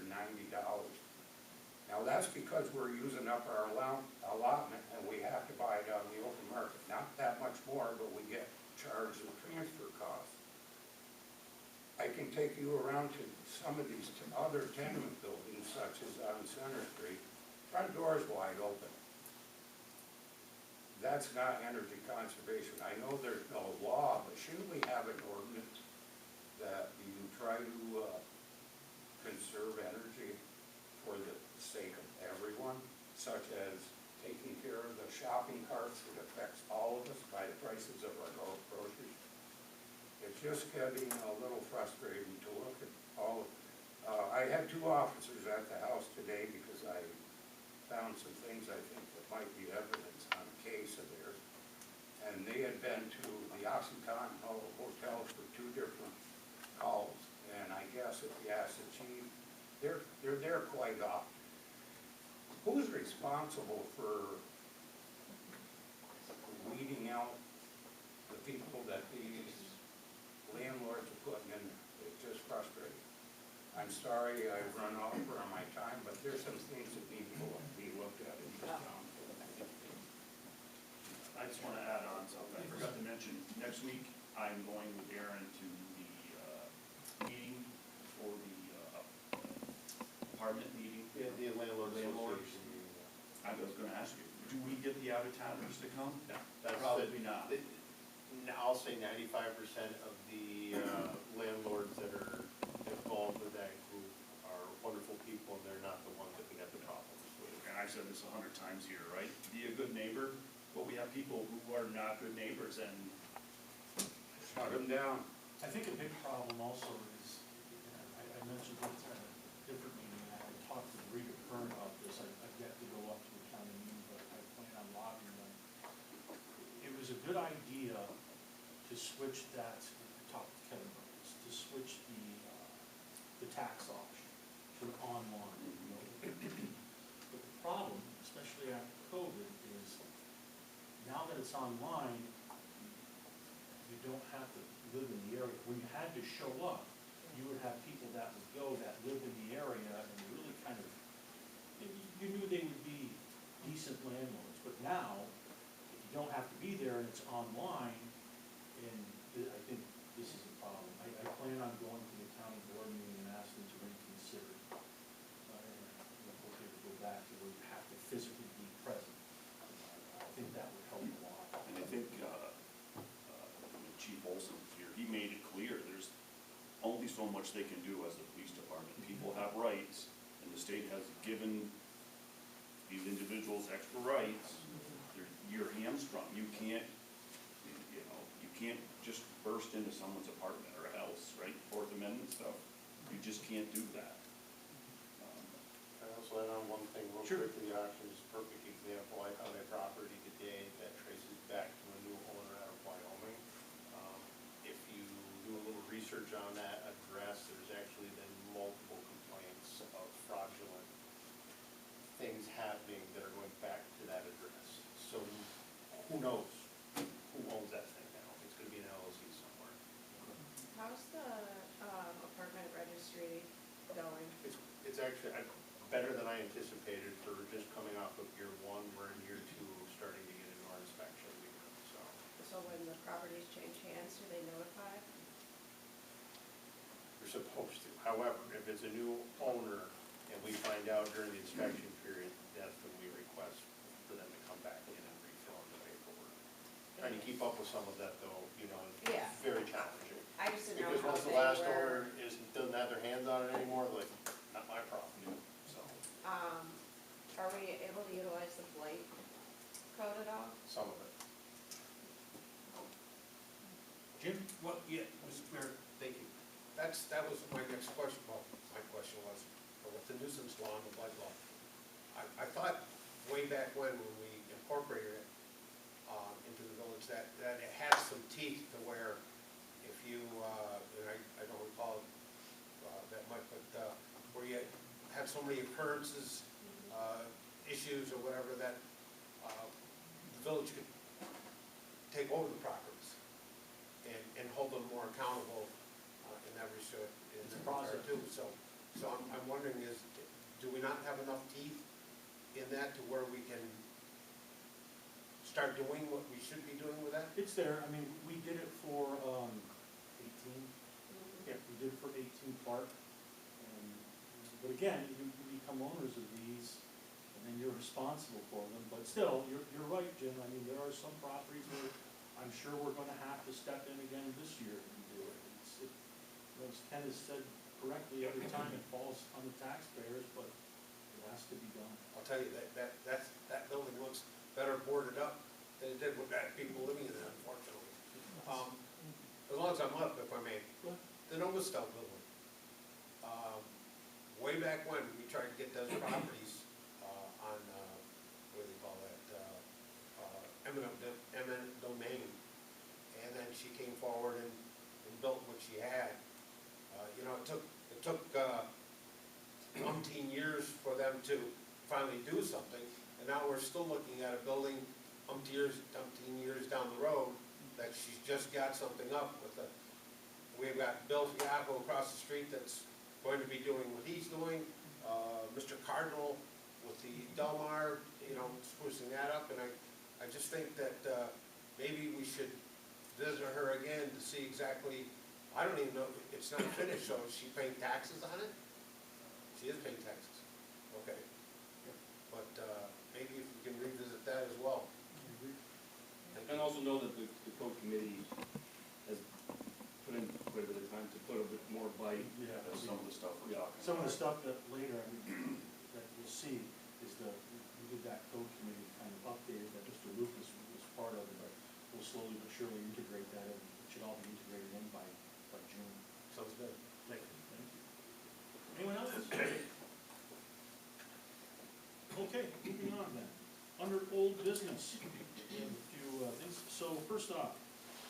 Now, that's because we're using up our allotment and we have to buy it on the open market. Not that much more, but we get charged the transfer costs. I can take you around to some of these other tenement buildings, such as on Center Street. Front door is wide open. That's not energy conservation. I know there's no law, but shouldn't we have an ordinance that you try to conserve energy for the sake of everyone, such as taking care of the shopping carts that affects all of us by the prices of our groceries? It's just getting a little frustrating to look at all of I had 2 officers at the house today because I found some things I think that might be evidence on a case of theirs. And they had been to the OxyContin Hotel for 2 different calls. And I guess if you ask the chief, they're there quite often. Who's responsible for weeding out the people that these landlords are putting in there? It's just frustrating. I'm sorry I've run over on my time, but there's some things that need to be looked at in this town. I just want to add on something. I forgot to mention, next week I'm going with Aaron to the meeting for the apartment meeting. Yeah, the landlord Landlords. association meeting. I was going to ask you, do we get the out-of-towners to come? No, that's Probably not. I'll say 95% of the landlords that are involved with that group are wonderful people, and they're not the ones that we have the problems with. And I've said this 100 times here, right? Be a good neighbor, but we have people who are not good neighbors, and Shut them down. I think a big problem also is, I mentioned it at a different meeting, and I talked to Rita Kern about this. I've yet to go up to the county meeting, but I plan on lobbying them. It was a good idea to switch that, I talked to Kevin about this, to switch the tax option to online. But the problem, especially after COVID, is now that it's it's online, you don't have to live in the area. When you had to show up, you would have people that would go that lived in the area and really kind of, you knew they would be decent landlords. But now, if you don't have to be there and it's online, and I think this is a problem. I plan on going to the county board meeting and ask them to reconsider. And hopefully to go back to where you have to physically be present. I think that would help a lot. And I think, Chief Olson here, he made it clear, there's only so much they can do as the police department. People have rights, and the state has given these individuals extra rights. You're hamstrung. You can't, you can't just burst into someone's apartment or a house, right? Fourth Amendment stuff. You just can't do that. I also add on one thing real Sure. quickly, the auction is a perfect example. I found a property today that traces back to a new owner out of Wyoming. If you do a little research on that address, there's actually been multiple complaints of fraudulent things happening that are going back to that address. So who knows who owns that thing now? It's gonna be an LLC somewhere. How's the apartment registry going? It's actually better than I anticipated for just coming off of year one. We're in year two, starting to get into our inspection again, so. So when the properties change hands, do they notify? You're supposed to. However, if it's a new owner and we find out during the inspection period, that's when we request for them to come back in and refill in the paperwork. Trying to keep up with some of that though, Yeah. is very challenging. I just didn't know Because how once the they last were. owner doesn't have their hands on it anymore, they're like, not my problem, so, Are we able to utilize the blight code at all? some of it. Jim? Well, yeah, Mr. Mayor, thank you. That was my next question, well, my question was, with the nuisance law and the blight law. I thought way back when we incorporated it, into the village, that it had some teeth to where if you, and I don't recall, that much, but, where you had so many occurrences, issues or whatever, that, the village could take over the properties and hold them more accountable, in that regard, too. So I'm wondering do we not have enough teeth in that to where we can start doing what we should be doing with that? It's there. I mean, we did it for 18. Yeah, we did it for 18 Park. But again, you become owners of these, and then you're responsible for them. But still, you're right, Jim. I mean, there are some properties where I'm sure we're going to have to step in again this year and do it. As Ken has said correctly, every time it falls on the taxpayers, but it has to be done. I'll tell you, that building looks better boarded up than it did with that people living in it, unfortunately. As long as I'm up, if I may, the Novastel building. Way back when, we tried to get those properties, on, what do they call that, eminent domain. And then she came forward and built what she had. It took umpteen years for them to finally do something, and now we're still looking at a building umpteen years down the road that she's just got something up with the, we've got Bill Fiacco across the street that's going to be doing what he's doing, Mr. Cardinal with the Delmar, sprucing that up, and I just think that, maybe we should visit her again to see exactly, I don't even know, it's not finished, so is she paying taxes on it? She is paying taxes, okay. But, maybe if we can revisit that as well. And also know that the code committee has put in quite a bit of time to put a bit more bite. Yeah. That's some of the stuff we're talking about. Some of the stuff that later, that you'll see is we did that code committee kind of updated that Mr. Lucas was part of it, but we'll slowly but surely integrate that in. It should all be integrated in by June. Sounds good. Thank you. Anyone else? Okay, moving on then. Under old business, we have a few things. So first off,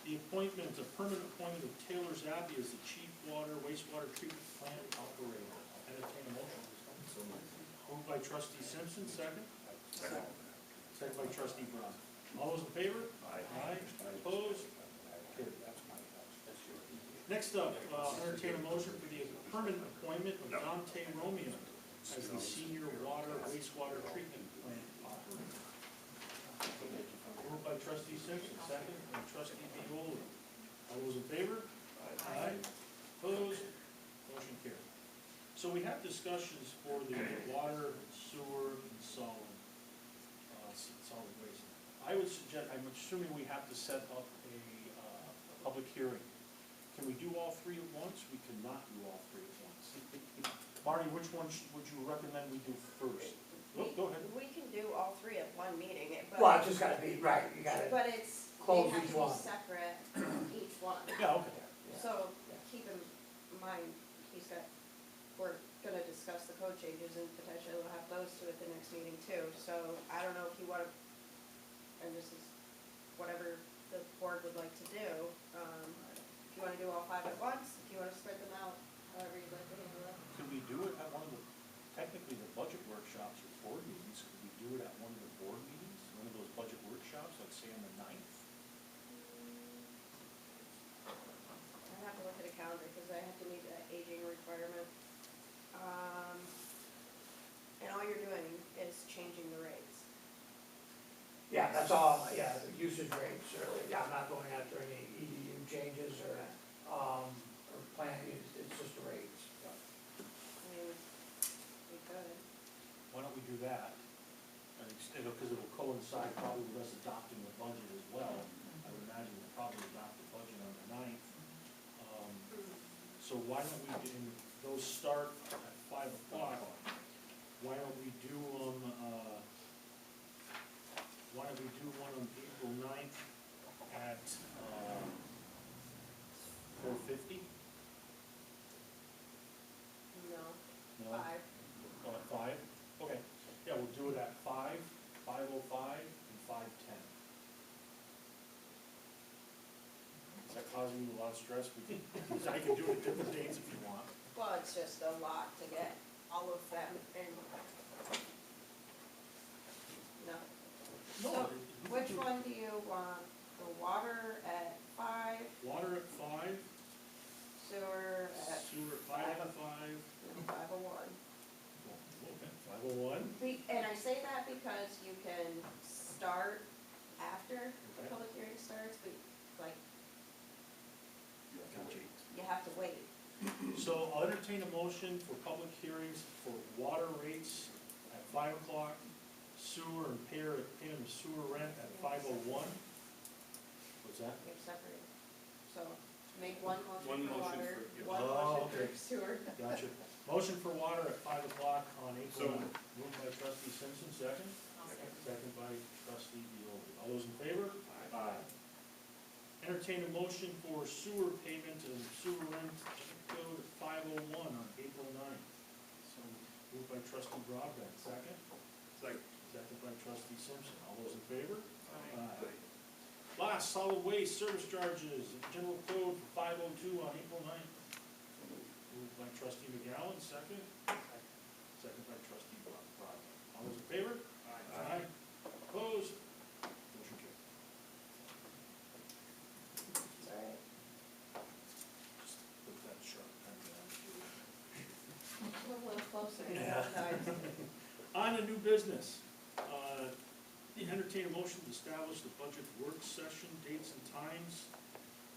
the appointment, a permanent appointment of Taylor Zappi as the chief wastewater treatment plant operator. I'll entertain a motion. Moved by trustee Simpson, second. Second by trustee Brown. All those in favor? Aye. Opposed? Carried. Next up, entertain a motion for the permanent appointment of Dante Romeo as the senior water wastewater treatment plant operator. Moved by trustee Simpson, second by trustee Bioli. All those in favor? Aye. Opposed? Motion carried. So we have discussions for the water, sewer, and solid waste. I would suggest, I'm assuming we have to set up a public hearing. Can we do all three at once? We cannot do all three at once. Marty, which one would you recommend we do first? Oh, go ahead. We can do all three at one meeting, Well, it's just gotta be, right, you gotta, but it's, they close have each to be one. separate, each one. Yeah, okay. So keep in mind, we're gonna discuss the code changes and potentially we'll have those two at the next meeting too. So I don't know if you wanna, and this is whatever the board would like to do. If you wanna do all five at once, if you wanna spread them out, however you'd like to handle it. Could we do it at one of the, technically the budget workshops or board meetings, could we do it at one of the board meetings? One of those budget workshops, let's say on the 9th? I have to look at a calendar because I have to meet that aging requirement. And all you're doing is changing the rates. yeah, that's all, yeah, the usage rates, or, yeah, I'm not going after any EDU changes or planning, it's just the rates. I mean, we could. Why don't we do that? And because it will coincide probably with us adopting the budget as well. I would imagine we'll probably adopt the budget on the 9th. So why don't we, those start at 5 o'clock, why don't we do them, one on April 9th at 4:50? No, No? 5. Oh, at 5? Okay, yeah, we'll do it at 5, 5:05, and 5:10. Is that causing you a lot of stress? I can do it at different dates if you want. Well, it's just a lot to get all of them in. No. No, So, which one do you want? The water at 5, Water at 5, sewer at sewer at 5:05. 5:01? Okay, 5:01. And I say that because you can start after the Okay. public hearing starts, but like, Gotcha. you have to wait. So I'll entertain a motion for public hearings for water rates at 5 o'clock, sewer and payment of sewer rent at 5:01. What's that? You're separated. So make one One motion for motion water, for- yeah. one Oh, motion okay. for sewer. Gotcha. Motion for water at 5 o'clock on April So- 9th. Moved by trustee Simpson, second. I'll second. Second by trustee Bioli. All those in favor? Aye. Entertain a motion for sewer payment of sewer rent code at 5:01 on April 9th. So moved by trustee Broadbent, second. Second by trustee Simpson. All those in favor? Aye. Last, solid waste service charges, general code for 5:02 on April 9th. Moved by trustee McGowan, second. Second by trustee Broadbent. All those in favor? Aye. Opposed? Motion carried. It's all right. Just put that sharp pen down. We're a little closer. Yeah. sometimes. On to new business. Entertain a motion to establish the budget work session dates and times.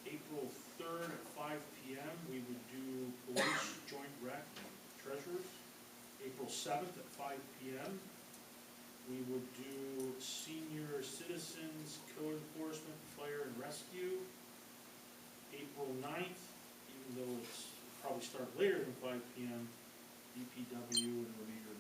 April 3rd at 5 PM, we would do police, joint rec, and treasurers. April 7th at 5 PM, we would do senior citizens, code enforcement, fire and rescue. April 9th, even though it's probably start later than 5 PM, DPW and remainder of